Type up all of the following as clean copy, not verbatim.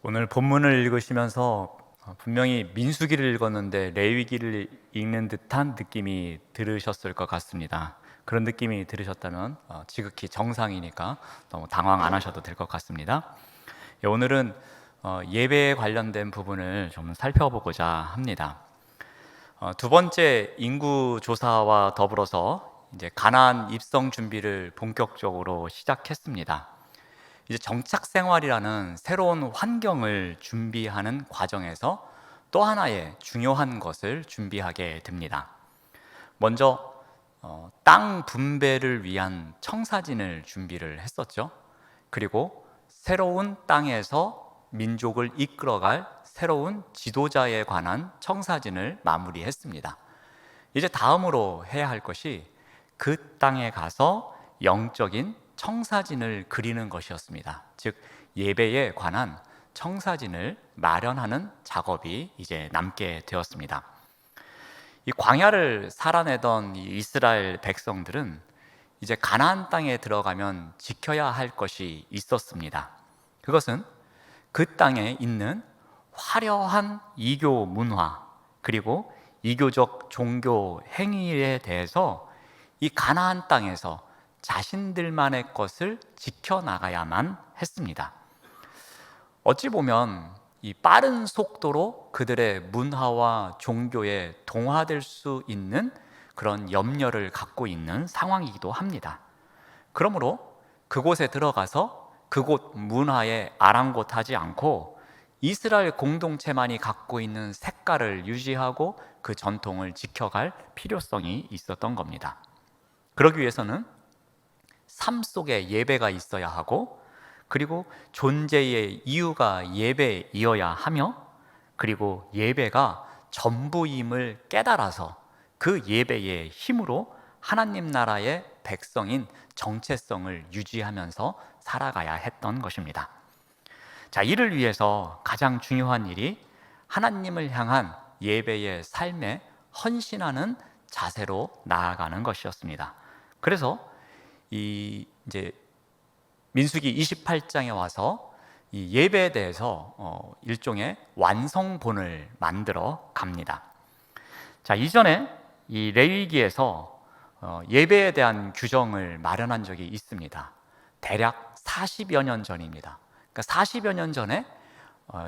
오늘 본문을 읽으시면서 분명히 민수기를 읽었는데 레위기를 읽는 듯한 느낌이 들으셨을 것 같습니다. 그런 느낌이 들으셨다면 지극히 정상이니까 너무 당황 안 하셔도 될 것 같습니다. 오늘은 예배에 관련된 부분을 좀 살펴보고자 합니다. 두 번째 인구 조사와 더불어서 이제 가나안 입성 준비를 본격적으로 시작했습니다. 이제 정착 생활이라는 새로운 환경을 준비하는 과정에서 또 하나의 중요한 것을 준비하게 됩니다. 먼저 땅 분배를 위한 청사진을 준비를 했었죠. 그리고 새로운 땅에서 민족을 이끌어갈 새로운 지도자에 관한 청사진을 마무리했습니다. 이제 다음으로 해야 할 것이 그 땅에 가서 영적인 청사진을 그리는 것이었습니다. 즉 예배에 관한 청사진을 마련하는 작업이 이제 남게 되었습니다. 이 광야를 살아내던 이 이스라엘 백성들은 이제 가나안 땅에 들어가면 지켜야 할 것이 있었습니다. 그것은 그 땅에 있는 화려한 이교 문화, 그리고 이교적 종교 행위에 대해서 이 가나안 땅에서 자신들만의 것을 지켜나가야만 했습니다. 어찌 보면 이 빠른 속도로 그들의 문화와 종교에 동화될 수 있는 그런 염려를 갖고 있는 상황이기도 합니다. 그러므로 그곳에 들어가서 그곳 문화에 아랑곳하지 않고 이스라엘 공동체만이 갖고 있는 색깔을 유지하고 그 전통을 지켜갈 필요성이 있었던 겁니다. 그러기 위해서는 삶 속에 예배가 있어야 하고, 그리고 존재의 이유가 예배이어야 하며, 그리고 예배가 전부임을 깨달아서 그 예배의 힘으로 하나님 나라의 백성인 정체성을 유지하면서 살아가야 했던 것입니다. 자, 이를 위해서 가장 중요한 일이 하나님을 향한 예배의 삶에 헌신하는 자세로 나아가는 것이었습니다. 그래서 이제 민수기 28장에 와서 이 예배에 대해서 일종의 완성본을 만들어 갑니다. 자, 이전에 이 레위기에서 예배에 대한 규정을 마련한 적이 있습니다. 대략 40여 년 전입니다. 그러니까 40여 년 전에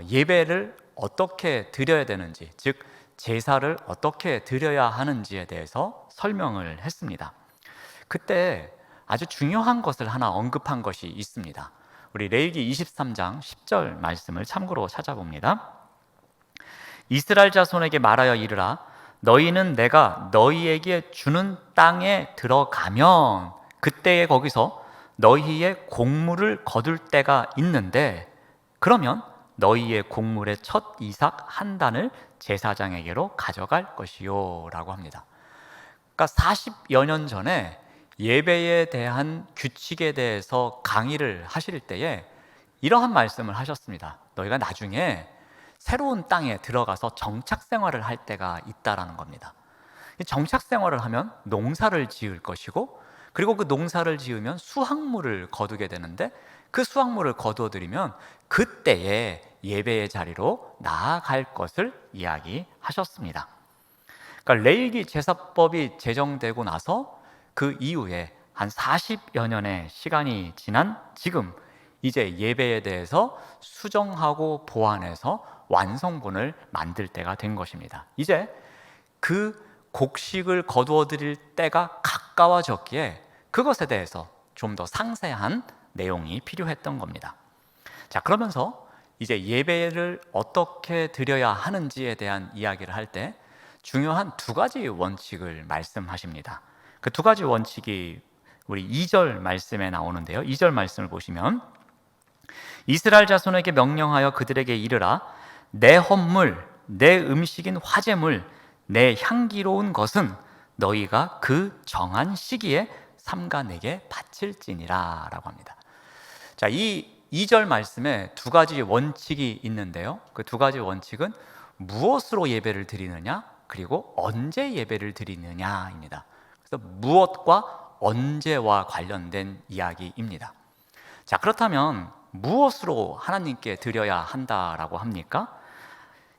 예배를 어떻게 드려야 되는지, 즉 제사를 어떻게 드려야 하는지에 대해서 설명을 했습니다. 그때 아주 중요한 것을 하나 언급한 것이 있습니다. 우리 레위기 23장 10절 말씀을 참고로 찾아봅니다. 이스라엘 자손에게 말하여 이르라, 너희는 내가 너희에게 주는 땅에 들어가면 그때에 거기서 너희의 곡물을 거둘 때가 있는데, 그러면 너희의 곡물의 첫 이삭 한 단을 제사장에게로 가져갈 것이요 라고 합니다. 그러니까 40여 년 전에 예배에 대한 규칙에 대해서 강의를 하실 때에 이러한 말씀을 하셨습니다. 너희가 나중에 새로운 땅에 들어가서 정착 생활을 할 때가 있다라는 겁니다. 정착 생활을 하면 농사를 지을 것이고, 그리고 그 농사를 지으면 수확물을 거두게 되는데, 그 수확물을 거두어 드리면 그때에 예배의 자리로 나아갈 것을 이야기하셨습니다. 그러니까 레위기 제사법이 제정되고 나서 그 이후에 한 40여 년의 시간이 지난 지금 이제 예배에 대해서 수정하고 보완해서 완성본을 만들 때가 된 것입니다. 이제 그 곡식을 거두어 드릴 때가 가까워졌기에 그것에 대해서 좀 더 상세한 내용이 필요했던 겁니다. 자, 그러면서 이제 예배를 어떻게 드려야 하는지에 대한 이야기를 할 때 중요한 두 가지 원칙을 말씀하십니다. 그 두 가지 원칙이 우리 2절 말씀에 나오는데요. 2절 말씀을 보시면 이스라엘 자손에게 명령하여 그들에게 이르라, 내 헌물, 내 음식인 화제물, 내 향기로운 것은 너희가 그 정한 시기에 삼가 내게 바칠지니라 라고 합니다. 자, 이 2절 말씀에 두 가지 원칙이 있는데요. 그 두 가지 원칙은 무엇으로 예배를 드리느냐, 그리고 언제 예배를 드리느냐입니다. 그래서 무엇과 언제와 관련된 이야기입니다. 자, 그렇다면 무엇으로 하나님께 드려야 한다라고 합니까?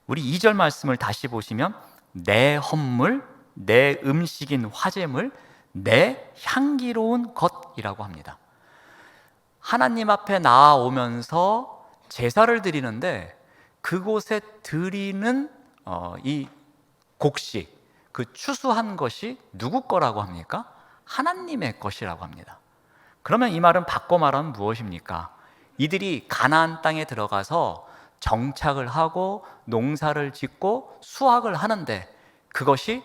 우리 2절 말씀을 다시 보시면 내 헌물, 내 음식인 화제물, 내 향기로운 것이라고 합니다. 하나님 앞에 나아오면서 제사를 드리는데 그곳에 드리는 이 곡식, 그 추수한 것이 누구 거라고 합니까? 하나님의 것이라고 합니다. 그러면 이 말은 바꿔 말하면 무엇입니까? 이들이 가나안 땅에 들어가서 정착을 하고 농사를 짓고 수확을 하는데 그것이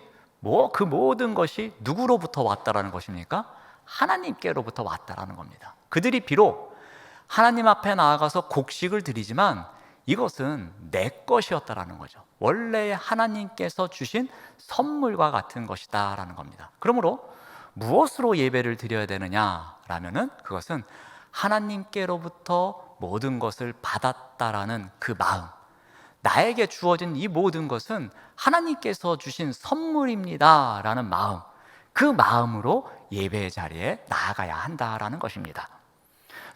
그 모든 것이 누구로부터 왔다라는 것입니까? 하나님께로부터 왔다라는 겁니다. 그들이 비록 하나님 앞에 나아가서 곡식을 드리지만 이것은 내 것이었다라는 거죠. 원래 하나님께서 주신 선물과 같은 것이다라는 겁니다. 그러므로 무엇으로 예배를 드려야 되느냐라면은 그것은 하나님께로부터 모든 것을 받았다라는 그 마음, 나에게 주어진 이 모든 것은 하나님께서 주신 선물입니다 라는 마음, 그 마음으로 예배 자리에 나아가야 한다라는 것입니다.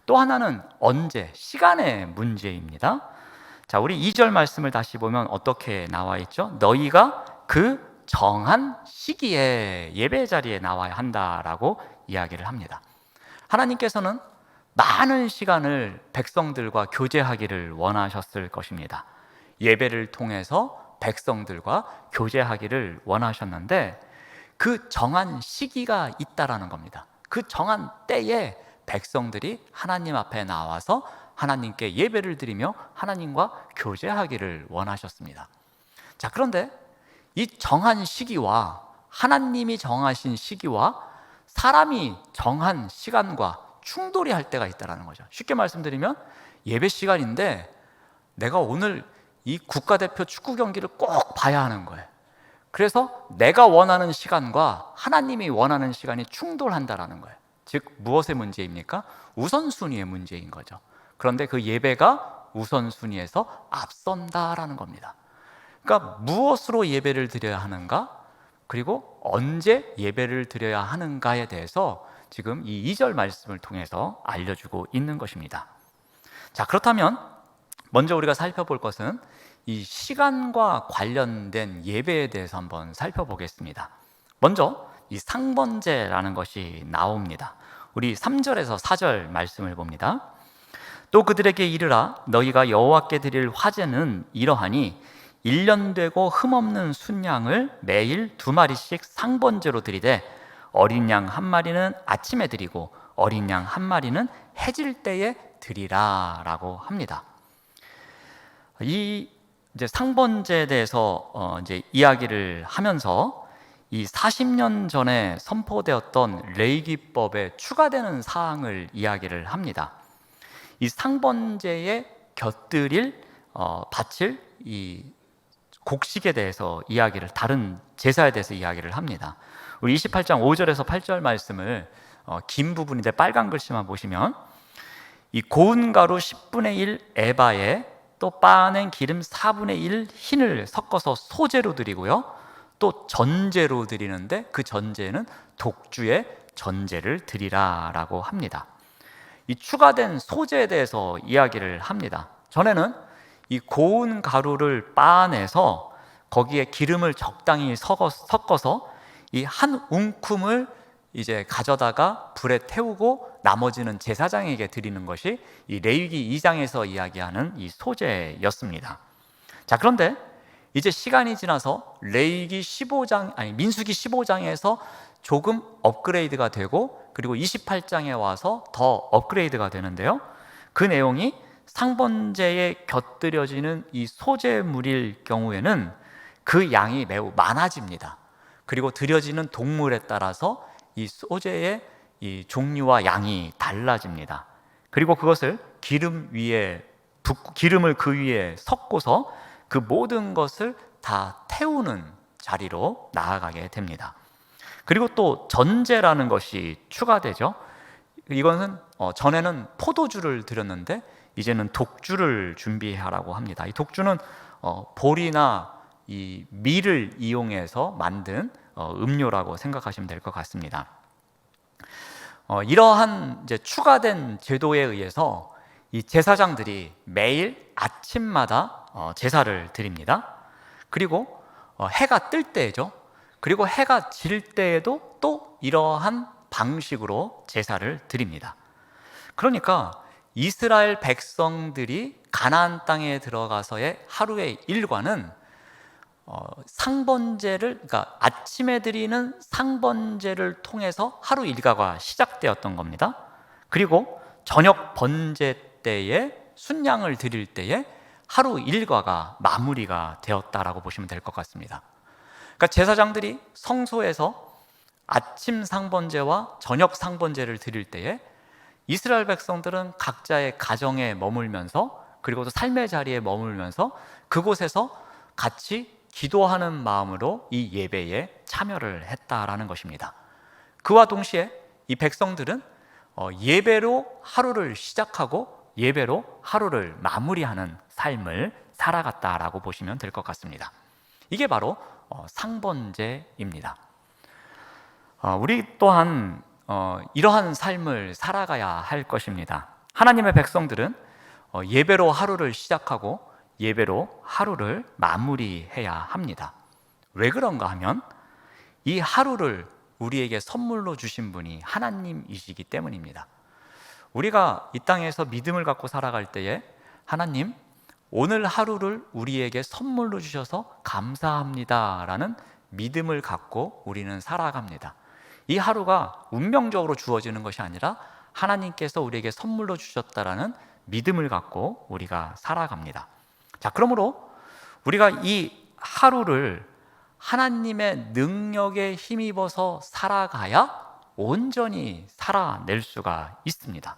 또 하나는 언제, 시간의 문제입니다. 자, 우리 2절 말씀을 다시 보면 어떻게 나와 있죠? 너희가 그 정한 시기에 예배 자리에 나와야 한다라고 이야기를 합니다. 하나님께서는 많은 시간을 백성들과 교제하기를 원하셨을 것입니다. 예배를 통해서 백성들과 교제하기를 원하셨는데 그 정한 시기가 있다라는 겁니다. 그 정한 때에 백성들이 하나님 앞에 나와서 하나님께 예배를 드리며 하나님과 교제하기를 원하셨습니다. 자, 그런데 이 정한 시기와 하나님이 정하신 시기와 사람이 정한 시간과 충돌이 할 때가 있다는 거죠. 쉽게 말씀드리면 예배 시간인데 내가 오늘 이 국가대표 축구 경기를 꼭 봐야 하는 거예요. 그래서 내가 원하는 시간과 하나님이 원하는 시간이 충돌한다라는 거예요. 즉 무엇의 문제입니까? 우선순위의 문제인 거죠. 그런데 그 예배가 우선순위에서 앞선다라는 겁니다. 그러니까 무엇으로 예배를 드려야 하는가? 그리고 언제 예배를 드려야 하는가에 대해서 지금 이 2절 말씀을 통해서 알려주고 있는 것입니다. 자, 그렇다면 먼저 우리가 살펴볼 것은 이 시간과 관련된 예배에 대해서 한번 살펴보겠습니다. 먼저 이 상번제라는 것이 나옵니다. 우리 3절에서 4절 말씀을 봅니다. 또 그들에게 이르라 너희가 여호와께 드릴 화제는 이러하니 1년 되고 흠없는 순양을 매일 2마리씩 상번제로 드리되 어린 양 1마리는 아침에 드리고 어린 양 1마리는 해질 때에 드리라 라고 합니다. 이 이제 상번제에 대해서 이제 이야기를 하면서 이 40년 전에 선포되었던 레위기법에 추가되는 사항을 이야기를 합니다. 이 상번제에 곁들일 바칠 이 곡식에 대해서 이야기를, 다른 제사에 대해서 이야기를 합니다. 우리 28장 5절에서 8절 말씀을 긴 부분인데 빨간 글씨만 보시면 이 고운 가루 10분의 1 에바에 또 빻아낸 기름 4분의 1 흰을 섞어서 소제로 드리고요. 또 전제로 드리는데 그 전제는 독주의 전제를 드리라라고 합니다. 이 추가된 소제에 대해서 이야기를 합니다. 전에는 이 고운 가루를 빻아내서 거기에 기름을 적당히 섞어서 이 한 웅큼을 이제 가져다가 불에 태우고 나머지는 제사장에게 드리는 것이 이 레위기 2장에서 이야기하는 이 소제였습니다. 자, 그런데 이제 시간이 지나서 민수기 15장에서 조금 업그레이드가 되고 그리고 28장에 와서 더 업그레이드가 되는데요. 그 내용이 상번제에 곁들여지는 이 소제물일 경우에는 그 양이 매우 많아집니다. 그리고 드려지는 동물에 따라서 이 소제의 이 종류와 양이 달라집니다. 그리고 그것을 기름을 그 위에 섞고서 그 모든 것을 다 태우는 자리로 나아가게 됩니다. 그리고 또 전제라는 것이 추가되죠. 이것은 전에는 포도주를 드렸는데 이제는 독주를 준비하라고 합니다. 이 독주는 보리나 이 밀을 이용해서 만든 음료라고 생각하시면 될 것 같습니다. 이러한 이제 추가된 제도에 의해서 이 제사장들이 매일 아침마다 제사를 드립니다. 그리고 해가 뜰 때죠. 그리고 해가 질 때에도 또 이러한 방식으로 제사를 드립니다. 그러니까 이스라엘 백성들이 가나안 땅에 들어가서의 하루의 일과는 상번제를, 그러니까 아침에 드리는 상번제를 통해서 하루 일과가 시작되었던 겁니다. 그리고 저녁 번제 때에 순양을 드릴 때에 하루 일과가 마무리가 되었다라고 보시면 될 것 같습니다. 그러니까 제사장들이 성소에서 아침 상번제와 저녁 상번제를 드릴 때에 이스라엘 백성들은 각자의 가정에 머물면서, 그리고 또 삶의 자리에 머물면서 그곳에서 같이 기도하는 마음으로 이 예배에 참여를 했다라는 것입니다. 그와 동시에 이 백성들은 예배로 하루를 시작하고 예배로 하루를 마무리하는 삶을 살아갔다라고 보시면 될 것 같습니다. 이게 바로 상번제입니다. 우리 또한 이러한 삶을 살아가야 할 것입니다. 하나님의 백성들은 예배로 하루를 시작하고 예배로 하루를 마무리해야 합니다. 왜 그런가 하면 이 하루를 우리에게 선물로 주신 분이 하나님이시기 때문입니다. 우리가 이 땅에서 믿음을 갖고 살아갈 때에 하나님, 오늘 하루를 우리에게 선물로 주셔서 감사합니다라는 믿음을 갖고 우리는 살아갑니다. 이 하루가 운명적으로 주어지는 것이 아니라 하나님께서 우리에게 선물로 주셨다라는 믿음을 갖고 우리가 살아갑니다. 자, 그러므로 우리가 이 하루를 하나님의 능력에 힘입어서 살아가야 온전히 살아낼 수가 있습니다.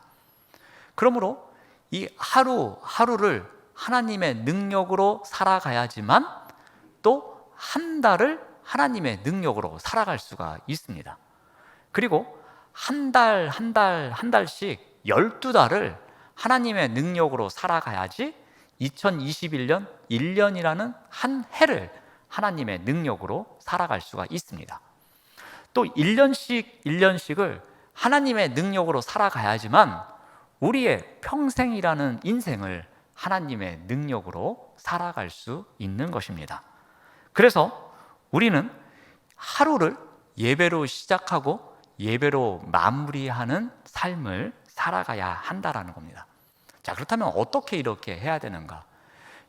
그러므로 이 하루하루를 하나님의 능력으로 살아가야지만 또 한 달을 하나님의 능력으로 살아갈 수가 있습니다. 그리고 한 달씩 12달을 하나님의 능력으로 살아가야지 2021년 1년이라는 한 해를 하나님의 능력으로 살아갈 수가 있습니다. 또 1년씩을 하나님의 능력으로 살아가야지만 우리의 평생이라는 인생을 하나님의 능력으로 살아갈 수 있는 것입니다. 그래서 우리는 하루를 예배로 시작하고 예배로 마무리하는 삶을 살아가야 한다라는 겁니다. 자, 그렇다면 어떻게 이렇게 해야 되는가?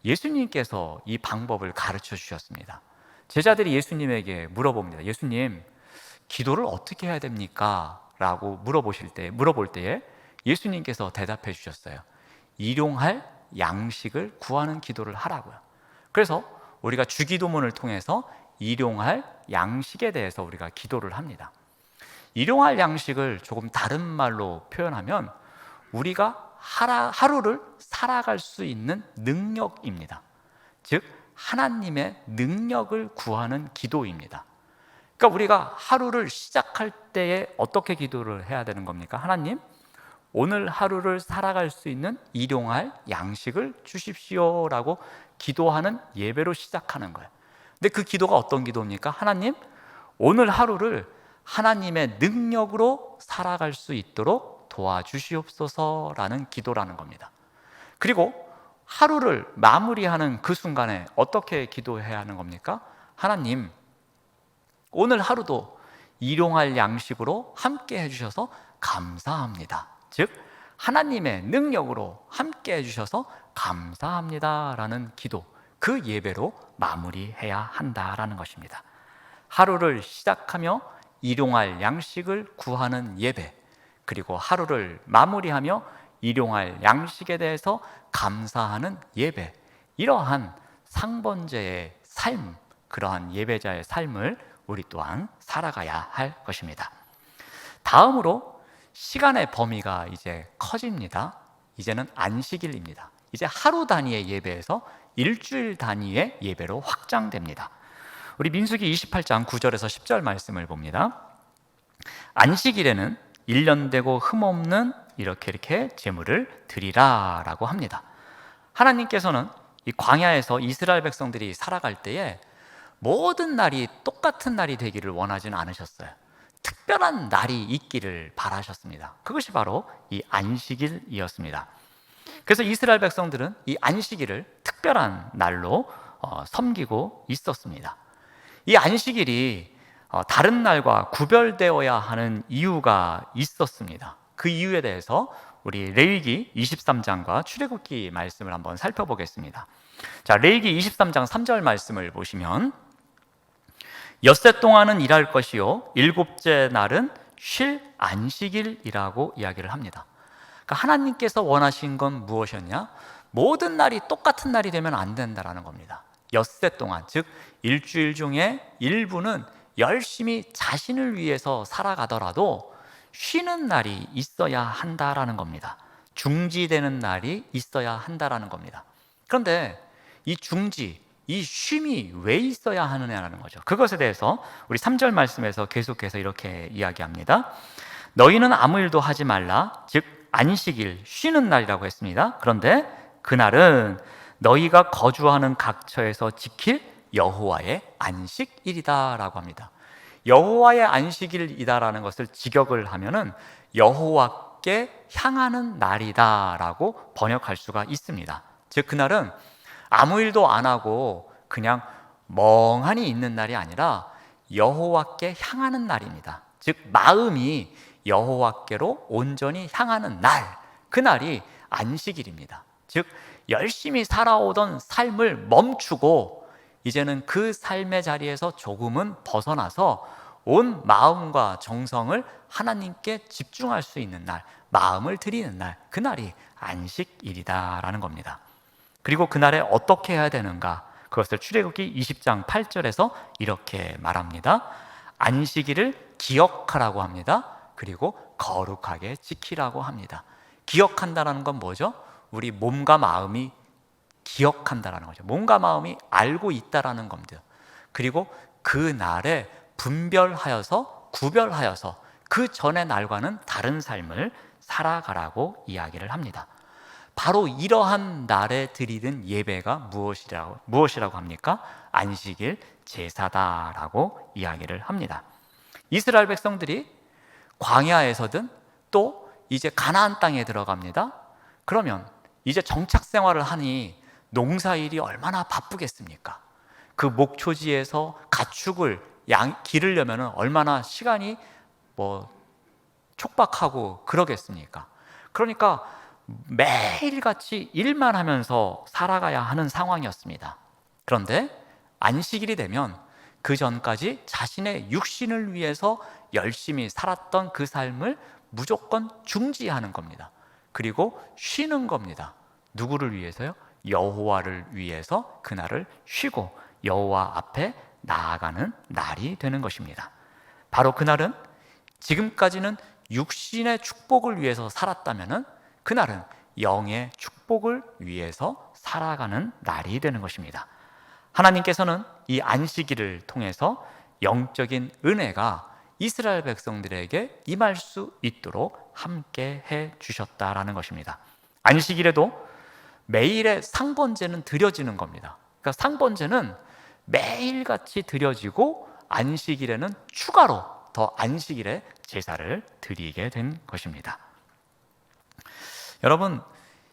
예수님께서 이 방법을 가르쳐 주셨습니다. 제자들이 예수님에게 물어봅니다. 예수님, 기도를 어떻게 해야 됩니까? 라고 물어볼 때에 예수님께서 대답해 주셨어요. 일용할 양식을 구하는 기도를 하라고요. 그래서 우리가 주기도문을 통해서 일용할 양식에 대해서 우리가 기도를 합니다. 일용할 양식을 조금 다른 말로 표현하면 우리가 하루를 살아갈 수 있는 능력입니다. 즉 하나님의 능력을 구하는 기도입니다. 그러니까 우리가 하루를 시작할 때에 어떻게 기도를 해야 되는 겁니까? 하나님, 오늘 하루를 살아갈 수 있는 일용할 양식을 주십시오라고 기도하는 예배로 시작하는 거예요. 근데 그 기도가 어떤 기도입니까? 하나님, 오늘 하루를 하나님의 능력으로 살아갈 수 있도록 도와주시옵소서라는 기도라는 겁니다. 그리고 하루를 마무리하는 그 순간에 어떻게 기도해야 하는 겁니까? 하나님, 오늘 하루도 일용할 양식으로 함께 해주셔서 감사합니다. 즉 하나님의 능력으로 함께 해주셔서 감사합니다라는 기도, 그 예배로 마무리해야 한다라는 것입니다. 하루를 시작하며 일용할 양식을 구하는 예배, 그리고 하루를 마무리하며 일용할 양식에 대해서 감사하는 예배, 이러한 상번제의 삶, 그러한 예배자의 삶을 우리 또한 살아가야 할 것입니다. 다음으로 시간의 범위가 이제 커집니다. 이제는 안식일입니다. 이제 하루 단위의 예배에서 일주일 단위의 예배로 확장됩니다. 우리 민수기 28장 9절에서 10절 말씀을 봅니다. 안식일에는 1년 되고 흠없는 이렇게 제물을 드리라 라고 합니다. 하나님께서는 이 광야에서 이스라엘 백성들이 살아갈 때에 모든 날이 똑같은 날이 되기를 원하지는 않으셨어요. 특별한 날이 있기를 바라셨습니다. 그것이 바로 이 안식일이었습니다. 그래서 이스라엘 백성들은 이 안식일을 특별한 날로 섬기고 있었습니다. 이 안식일이 다른 날과 구별되어야 하는 이유가 있었습니다. 그 이유에 대해서 우리 레위기 23장과 출애굽기 말씀을 한번 살펴보겠습니다. 자, 레위기 23장 3절 말씀을 보시면 엿새 동안은 일할 것이요 일곱째 날은 쉴 안식일이라고 이야기를 합니다. 그러니까 하나님께서 원하신 건 무엇이었냐? 모든 날이 똑같은 날이 되면 안 된다라는 겁니다. 엿새 동안, 즉 일주일 중에 일부는 열심히 자신을 위해서 살아가더라도 쉬는 날이 있어야 한다라는 겁니다. 중지되는 날이 있어야 한다라는 겁니다. 그런데 이 중지, 이 쉼이 왜 있어야 하느냐라는 거죠. 그것에 대해서 우리 3절 말씀에서 계속해서 이렇게 이야기합니다. 너희는 아무 일도 하지 말라, 즉 안식일, 쉬는 날이라고 했습니다. 그런데 그날은 너희가 거주하는 각처에서 지킬 여호와의 안식일이다라고 합니다. 여호와의 안식일이다라는 것을 직역을 하면은 여호와께 향하는 날이다라고 번역할 수가 있습니다. 즉 그날은 아무 일도 안 하고 그냥 멍하니 있는 날이 아니라 여호와께 향하는 날입니다. 즉 마음이 여호와께로 온전히 향하는 날, 그날이 안식일입니다. 즉 열심히 살아오던 삶을 멈추고 이제는 그 삶의 자리에서 조금은 벗어나서 온 마음과 정성을 하나님께 집중할 수 있는 날, 마음을 드리는 날, 그날이 안식일이다라는 겁니다. 그리고 그날에 어떻게 해야 되는가? 그것을 출애굽기 20장 8절에서 이렇게 말합니다. 안식일을 기억하라고 합니다. 그리고 거룩하게 지키라고 합니다. 기억한다는 건 뭐죠? 우리 몸과 마음이 기억한다라는 거죠. 몸과 마음이 알고 있다라는 겁니다. 그리고 그 날에 분별하여서 구별하여서 그 전의 날과는 다른 삶을 살아가라고 이야기를 합니다. 바로 이러한 날에 드리는 예배가 무엇이라고 합니까? 안식일 제사다라고 이야기를 합니다. 이스라엘 백성들이 광야에서든 또 이제 가나안 땅에 들어갑니다. 그러면 이제 정착 생활을 하니 농사일이 얼마나 바쁘겠습니까? 그 목초지에서 가축을 기르려면 얼마나 시간이 촉박하고 그러겠습니까? 그러니까 매일같이 일만 하면서 살아가야 하는 상황이었습니다. 그런데 안식일이 되면 그 전까지 자신의 육신을 위해서 열심히 살았던 그 삶을 무조건 중지하는 겁니다. 그리고 쉬는 겁니다. 누구를 위해서요? 여호와를 위해서 그날을 쉬고 여호와 앞에 나아가는 날이 되는 것입니다. 바로 그날은 지금까지는 육신의 축복을 위해서 살았다면 그날은 영의 축복을 위해서 살아가는 날이 되는 것입니다. 하나님께서는 이 안식일을 통해서 영적인 은혜가 이스라엘 백성들에게 임할 수 있도록 함께 해 주셨다라는 것입니다. 안식일에도 매일의 상번제는 드려지는 겁니다. 그러니까 상번제는 매일같이 드려지고 안식일에는 추가로 더 안식일에 제사를 드리게 된 것입니다. 여러분,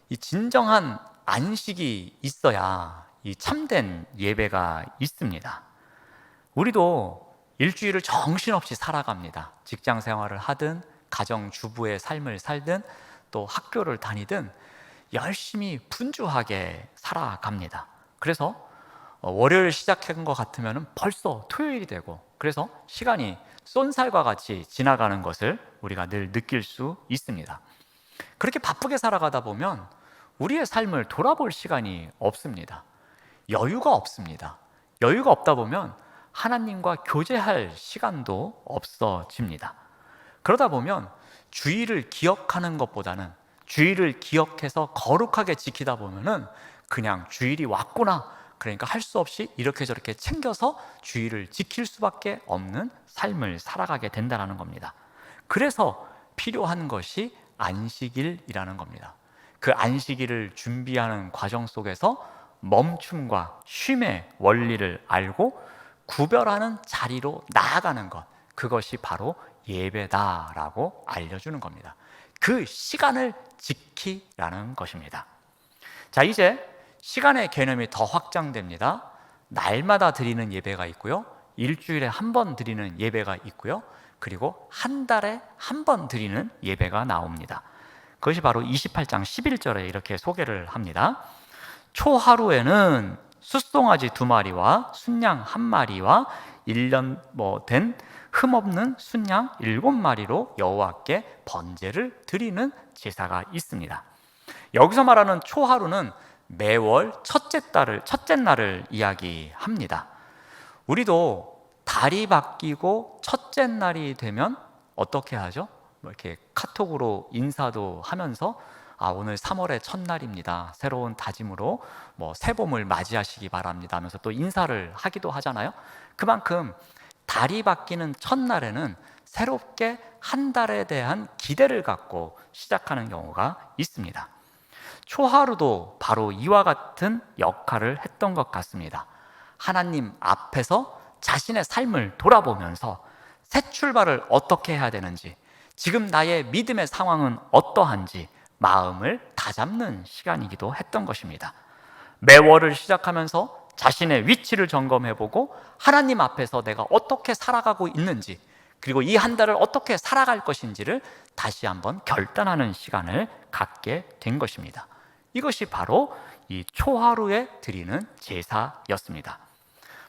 이 진정한 안식이 있어야 이 참된 예배가 있습니다. 우리도 일주일을 정신없이 살아갑니다. 직장 생활을 하든 가정주부의 삶을 살든 또 학교를 다니든 열심히 분주하게 살아갑니다. 그래서 월요일 시작한 것 같으면 벌써 토요일이 되고, 그래서 시간이 쏜살과 같이 지나가는 것을 우리가 늘 느낄 수 있습니다. 그렇게 바쁘게 살아가다 보면 우리의 삶을 돌아볼 시간이 없습니다. 여유가 없습니다. 여유가 없다 보면 하나님과 교제할 시간도 없어집니다. 그러다 보면 주일을 기억하는 것보다는 주일을 기억해서 거룩하게 지키다 보면은 그냥 주일이 왔구나, 그러니까 할 수 없이 이렇게 저렇게 챙겨서 주일을 지킬 수밖에 없는 삶을 살아가게 된다는 겁니다. 그래서 필요한 것이 안식일이라는 겁니다. 그 안식일을 준비하는 과정 속에서 멈춤과 쉼의 원리를 알고 구별하는 자리로 나아가는 것, 그것이 바로 예배다라고 알려주는 겁니다. 그 시간을 지키라는 것입니다. 자, 이제 시간의 개념이 더 확장됩니다. 날마다 드리는 예배가 있고요, 일주일에 한 번 드리는 예배가 있고요, 그리고 한 달에 한 번 드리는 예배가 나옵니다. 그것이 바로 28장 11절에 이렇게 소개를 합니다. 초하루에는 숫송아지 2마리와 순양 1마리와 1년 된 흠없는 순양 7마리로 여호와께 번제를 드리는 제사가 있습니다. 여기서 말하는 초하루는 매월 첫째 날을 이야기합니다. 우리도 달이 바뀌고 첫째 날이 되면 어떻게 하죠? 이렇게 카톡으로 인사도 하면서 오늘 3월의 첫날입니다, 새로운 다짐으로 새봄을 맞이하시기 바랍니다 하면서 또 인사를 하기도 하잖아요. 그만큼 달이 바뀌는 첫날에는 새롭게 한 달에 대한 기대를 갖고 시작하는 경우가 있습니다. 초하루도 바로 이와 같은 역할을 했던 것 같습니다. 하나님 앞에서 자신의 삶을 돌아보면서 새 출발을 어떻게 해야 되는지, 지금 나의 믿음의 상황은 어떠한지 마음을 다잡는 시간이기도 했던 것입니다. 매월을 시작하면서 자신의 위치를 점검해보고 하나님 앞에서 내가 어떻게 살아가고 있는지, 그리고 이 한 달을 어떻게 살아갈 것인지를 다시 한번 결단하는 시간을 갖게 된 것입니다. 이것이 바로 이 초하루에 드리는 제사였습니다.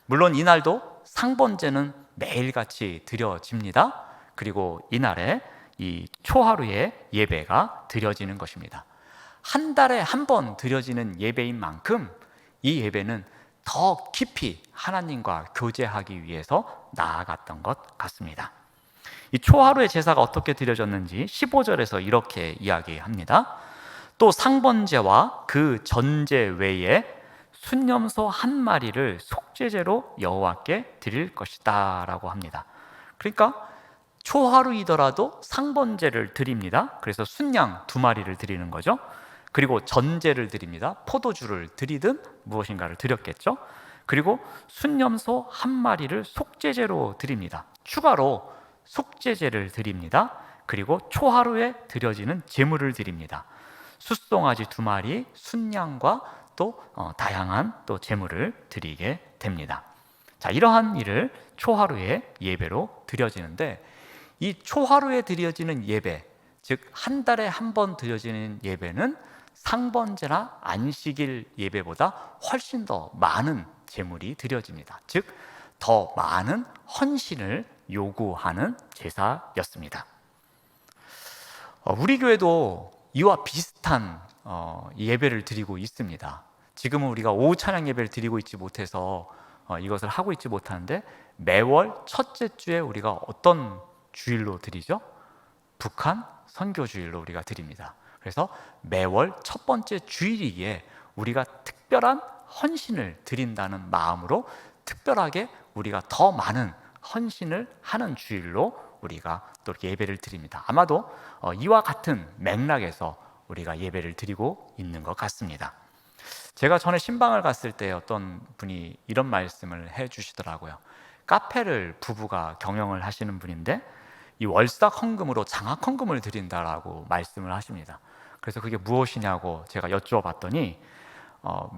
물론 이날도 상번제는 매일같이 드려집니다. 그리고 이날에 이 초하루의 예배가 드려지는 것입니다. 한 달에 한 번 드려지는 예배인 만큼 이 예배는 더 깊이 하나님과 교제하기 위해서 나아갔던 것 같습니다. 이 초하루의 제사가 어떻게 드려졌는지 15절에서 이렇게 이야기합니다. 또 상번제와 그 전제 외에 순염소 1마리를 속죄제로 여호와께 드릴 것이다 라고 합니다. 그러니까 초하루이더라도 상번제를 드립니다. 그래서 순양 2마리를 드리는 거죠. 그리고 전제를 드립니다. 포도주를 드리든 무엇인가를 드렸겠죠. 그리고 순염소 1마리를 속죄제로 드립니다. 추가로 속죄제를 드립니다. 그리고 초하루에 드려지는 제물을 드립니다. 숫송아지 2마리, 순양과 또 다양한 또 제물을 드리게 됩니다. 자, 이러한 일을 초하루의 예배로 드려지는데, 이 초하루에 드려지는 예배, 즉 한 달에 한 번 드려지는 예배는 상번제나 안식일 예배보다 훨씬 더 많은 제물이 드려집니다. 즉 더 많은 헌신을 요구하는 제사였습니다. 우리 교회도 이와 비슷한 예배를 드리고 있습니다. 지금은 우리가 오후 찬양 예배를 드리고 있지 못해서 이것을 하고 있지 못하는데, 매월 첫째 주에 우리가 어떤 주일로 드리죠? 북한 선교 주일로 우리가 드립니다. 그래서 매월 첫 번째 주일이기에 우리가 특별한 헌신을 드린다는 마음으로 특별하게 우리가 더 많은 헌신을 하는 주일로 우리가 또 이렇게 예배를 드립니다. 아마도 이와 같은 맥락에서 우리가 예배를 드리고 있는 것 같습니다. 제가 전에 신방을 갔을 때 어떤 분이 이런 말씀을 해주시더라고요. 카페를 부부가 경영을 하시는 분인데 이 월삭 헌금으로 장학 헌금을 드린다라고 말씀을 하십니다. 그래서 그게 무엇이냐고 제가 여쭈어봤더니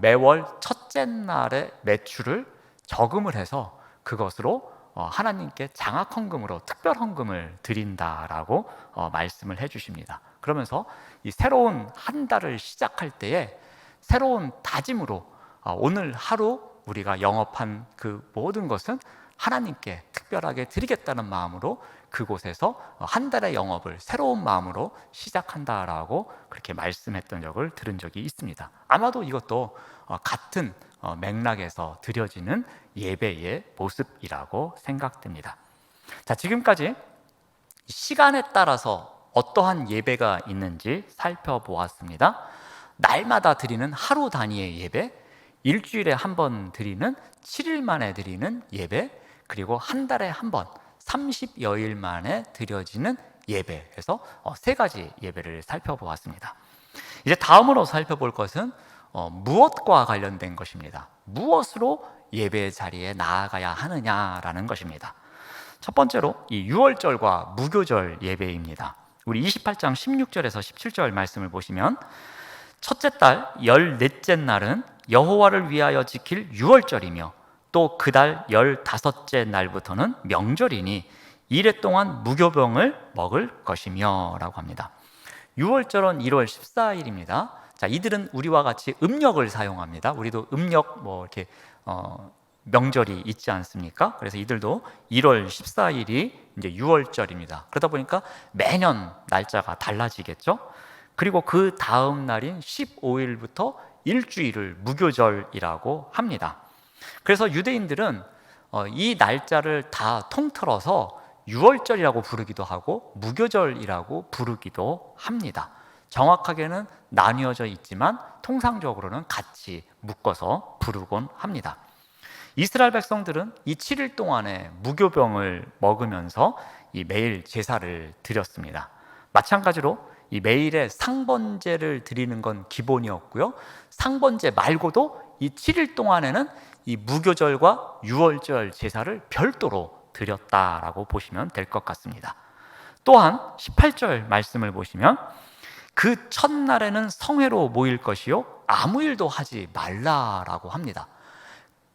매월 첫째 날의 매출을 저금을 해서 그것으로 하나님께 장학 헌금으로 특별 헌금을 드린다라고 말씀을 해주십니다. 그러면서 이 새로운 한 달을 시작할 때에 새로운 다짐으로 오늘 하루 우리가 영업한 그 모든 것은 하나님께 특별하게 드리겠다는 마음으로 그곳에서 한 달의 영업을 새로운 마음으로 시작한다라고 그렇게 말씀했던 적을 들은 적이 있습니다. 아마도 이것도 같은 맥락에서 드려지는 예배의 모습이라고 생각됩니다. 자, 지금까지 시간에 따라서 어떠한 예배가 있는지 살펴보았습니다. 날마다 드리는 하루 단위의 예배, 일주일에 한 번 드리는 7일 만에 드리는 예배, 그리고 한 달에 한 번 30여일 만에 드려지는 예배에서 세 가지 예배를 살펴보았습니다. 이제 다음으로 살펴볼 것은 무엇과 관련된 것입니다. 무엇으로 예배 자리에 나아가야 하느냐라는 것입니다. 첫 번째로 이 유월절과 무교절 예배입니다. 우리 28장 16절에서 17절 말씀을 보시면 첫째 달 14째 날은 여호와를 위하여 지킬 유월절이며 또 그 달 15째 날부터는 명절이니 이래 동안 무교병을 먹을 것이며 라고 합니다. 유월절은 1월 14일입니다. 자, 이들은 우리와 같이 음력을 사용합니다. 우리도 음력 이렇게 명절이 있지 않습니까? 그래서 이들도 1월 14일이 이제 유월절입니다. 그러다 보니까 매년 날짜가 달라지겠죠. 그리고 그 다음 날인 15일부터 일주일을 무교절이라고 합니다. 그래서 유대인들은 이 날짜를 다 통틀어서 유월절이라고 부르기도 하고 무교절이라고 부르기도 합니다. 정확하게는 나뉘어져 있지만 통상적으로는 같이 묶어서 부르곤 합니다. 이스라엘 백성들은 이 7일 동안에 무교병을 먹으면서 이 매일 제사를 드렸습니다. 마찬가지로 이 매일의 상번제를 드리는 건 기본이었고요. 상번제 말고도 이 7일 동안에는 이 무교절과 유월절 제사를 별도로 드렸다라고 보시면 될 것 같습니다. 또한 18절 말씀을 보시면 그 첫날에는 성회로 모일 것이요 아무 일도 하지 말라라고 합니다.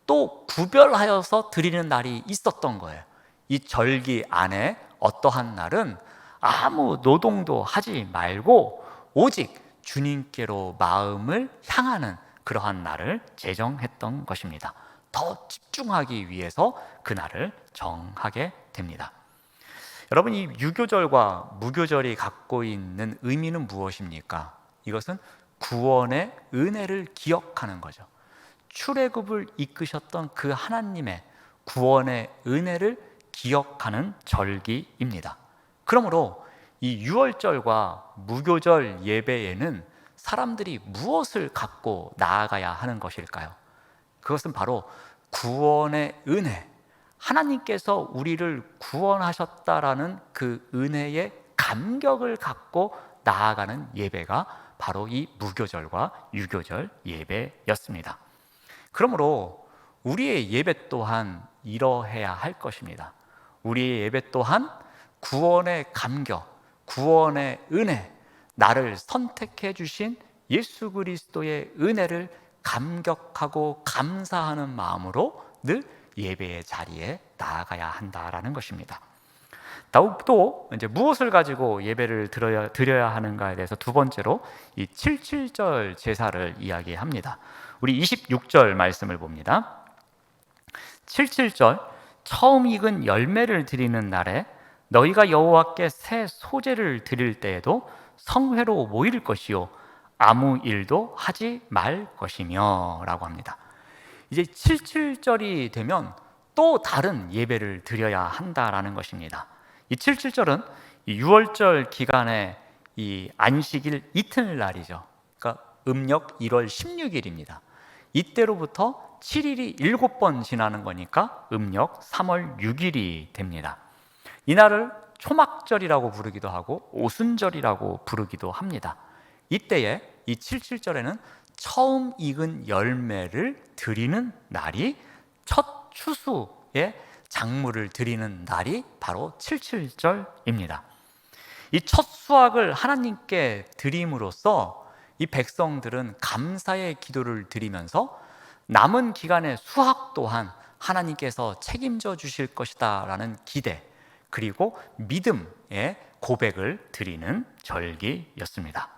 또 구별하여서 드리는 날이 있었던 거예요. 이 절기 안에 어떠한 날은 아무 노동도 하지 말고 오직 주님께로 마음을 향하는 그러한 날을 제정했던 것입니다. 더 집중하기 위해서 그 날을 정하게 됩니다. 여러분, 이 유교절과 무교절이 갖고 있는 의미는 무엇입니까? 이것은 구원의 은혜를 기억하는 거죠. 출애굽을 이끄셨던 그 하나님의 구원의 은혜를 기억하는 절기입니다. 그러므로 이 유월절과 무교절 예배에는 사람들이 무엇을 갖고 나아가야 하는 것일까요? 그것은 바로 구원의 은혜, 하나님께서 우리를 구원하셨다라는 그 은혜의 감격을 갖고 나아가는 예배가 바로 이 무교절과 유교절 예배였습니다. 그러므로 우리의 예배 또한 이러해야 할 것입니다. 우리의 예배 또한 구원의 감격, 구원의 은혜, 나를 선택해 주신 예수 그리스도의 은혜를 감격하고 감사하는 마음으로 늘 예배의 자리에 나아가야 한다라는 것입니다. 더욱또 이제 무엇을 가지고 예배를 드려야 하는가에 대해서 두 번째로 이 77절 제사를 이야기합니다. 우리 26절 말씀을 봅니다. 77절 처음 익은 열매를 드리는 날에 너희가 여호와께 새 소제를 드릴 때에도 성회로 모일 것이요 아무 일도 하지 말 것이며 라고 합니다. 이제 77절이 되면 또 다른 예배를 드려야 한다라는 것입니다. 이 77절은 이 유월절 기간의 이 안식일 이튿날이죠. 그러니까 음력 1월 16일입니다. 이때로부터 7일이 7번 지나는 거니까 음력 3월 6일이 됩니다. 이날을 초막절이라고 부르기도 하고 오순절이라고 부르기도 합니다. 이때에 이 77절에는 처음 익은 열매를 드리는 날이 첫 추수의 작물을 드리는 날이 바로 77절입니다. 이 첫 수확을 하나님께 드림으로써 이 백성들은 감사의 기도를 드리면서 남은 기간의 수확 또한 하나님께서 책임져 주실 것이다 라는 기대 그리고 믿음의 고백을 드리는 절기였습니다.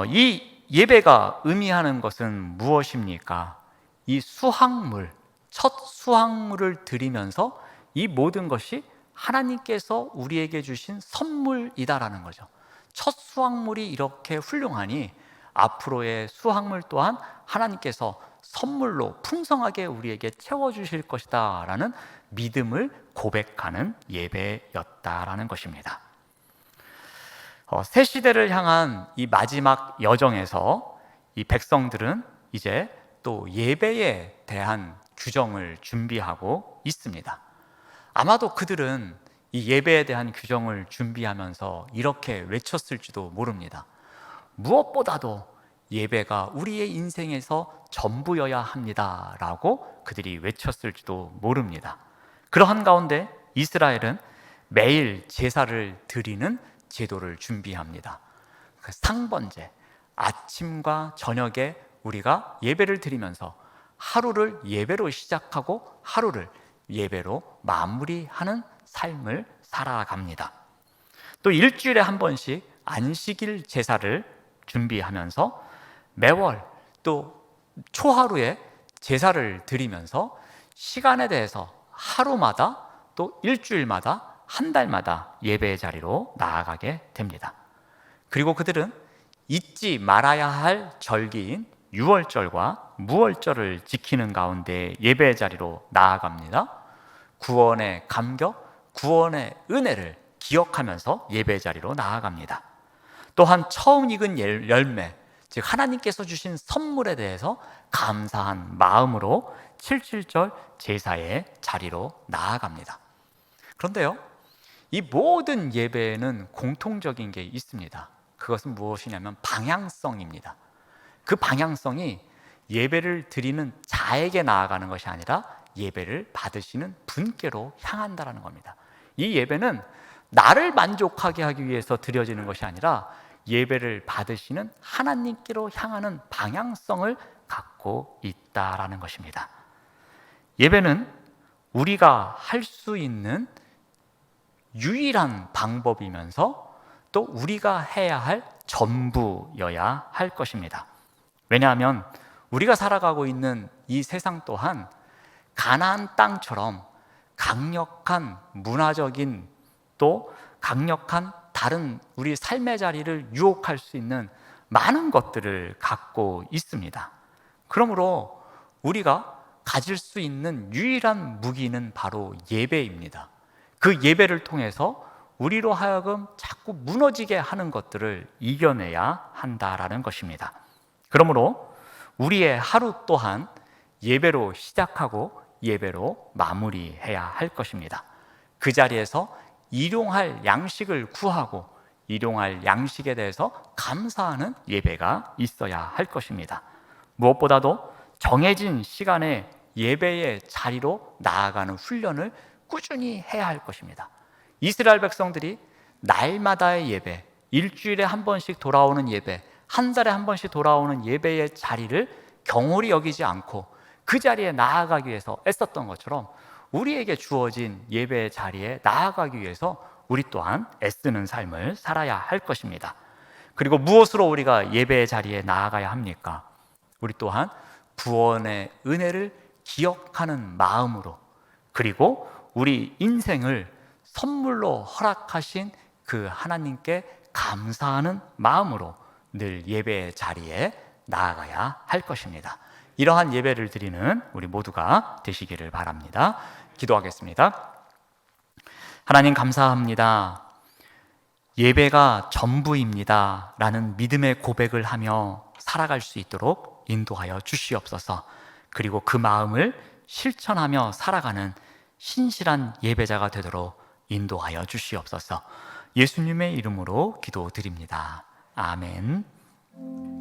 이 예배가 의미하는 것은 무엇입니까? 이 수확물, 첫 수확물을 드리면서 이 모든 것이 하나님께서 우리에게 주신 선물이다라는 거죠. 첫 수확물이 이렇게 훌륭하니 앞으로의 수확물 또한 하나님께서 선물로 풍성하게 우리에게 채워주실 것이다 라는 믿음을 고백하는 예배였다라는 것입니다. 새 시대를 향한 이 마지막 여정에서 이 백성들은 이제 또 예배에 대한 규정을 준비하고 있습니다. 아마도 그들은 이 예배에 대한 규정을 준비하면서 이렇게 외쳤을지도 모릅니다. 무엇보다도 예배가 우리의 인생에서 전부여야 합니다 라고 그들이 외쳤을지도 모릅니다. 그러한 가운데 이스라엘은 매일 제사를 드리는 제도를 준비합니다. 그 상번제, 아침과 저녁에 우리가 예배를 드리면서 하루를 예배로 시작하고 하루를 예배로 마무리하는 삶을 살아갑니다. 또 일주일에 한 번씩 안식일 제사를 준비하면서 매월 또 초하루에 제사를 드리면서 시간에 대해서 하루마다 또 일주일마다 한 달마다 예배의 자리로 나아가게 됩니다. 그리고 그들은 잊지 말아야 할 절기인 유월절과 무월절을 지키는 가운데 예배의 자리로 나아갑니다. 구원의 감격, 구원의 은혜를 기억하면서 예배의 자리로 나아갑니다. 또한 처음 익은 열매, 즉 하나님께서 주신 선물에 대해서 감사한 마음으로 77절 제사의 자리로 나아갑니다. 그런데요, 이 모든 예배에는 공통적인 게 있습니다. 그것은 무엇이냐면 방향성입니다. 그 방향성이 예배를 드리는 자에게 나아가는 것이 아니라 예배를 받으시는 분께로 향한다라는 겁니다. 이 예배는 나를 만족하게 하기 위해서 드려지는 것이 아니라 예배를 받으시는 하나님께로 향하는 방향성을 갖고 있다라는 것입니다. 예배는 우리가 할 수 있는 유일한 방법이면서 또 우리가 해야 할 전부여야 할 것입니다. 왜냐하면 우리가 살아가고 있는 이 세상 또한 가나안 땅처럼 강력한 문화적인 또 강력한 다른 우리 삶의 자리를 유혹할 수 있는 많은 것들을 갖고 있습니다. 그러므로 우리가 가질 수 있는 유일한 무기는 바로 예배입니다. 그 예배를 통해서 우리로 하여금 자꾸 무너지게 하는 것들을 이겨내야 한다라는 것입니다. 그러므로 우리의 하루 또한 예배로 시작하고 예배로 마무리해야 할 것입니다. 그 자리에서 일용할 양식을 구하고 일용할 양식에 대해서 감사하는 예배가 있어야 할 것입니다. 무엇보다도 정해진 시간에 예배의 자리로 나아가는 훈련을 꾸준히 해야 할 것입니다. 이스라엘 백성들이 날마다의 예배, 일주일에 한 번씩 돌아오는 예배, 한 달에 한 번씩 돌아오는 예배의 자리를 경홀히 여기지 않고 그 자리에 나아가기 위해서 애썼던 것처럼 우리에게 주어진 예배의 자리에 나아가기 위해서 우리 또한 애쓰는 삶을 살아야 할 것입니다. 그리고 무엇으로 우리가 예배의 자리에 나아가야 합니까? 우리 또한 구원의 은혜를 기억하는 마음으로, 그리고 우리 인생을 선물로 허락하신 그 하나님께 감사하는 마음으로 늘 예배의 자리에 나아가야 할 것입니다. 이러한 예배를 드리는 우리 모두가 되시기를 바랍니다. 기도하겠습니다. 하나님 감사합니다. 예배가 전부입니다 라는 믿음의 고백을 하며 살아갈 수 있도록 인도하여 주시옵소서. 그리고 그 마음을 실천하며 살아가는 신실한 예배자가 되도록 인도하여 주시옵소서. 예수님의 이름으로 기도드립니다. 아멘.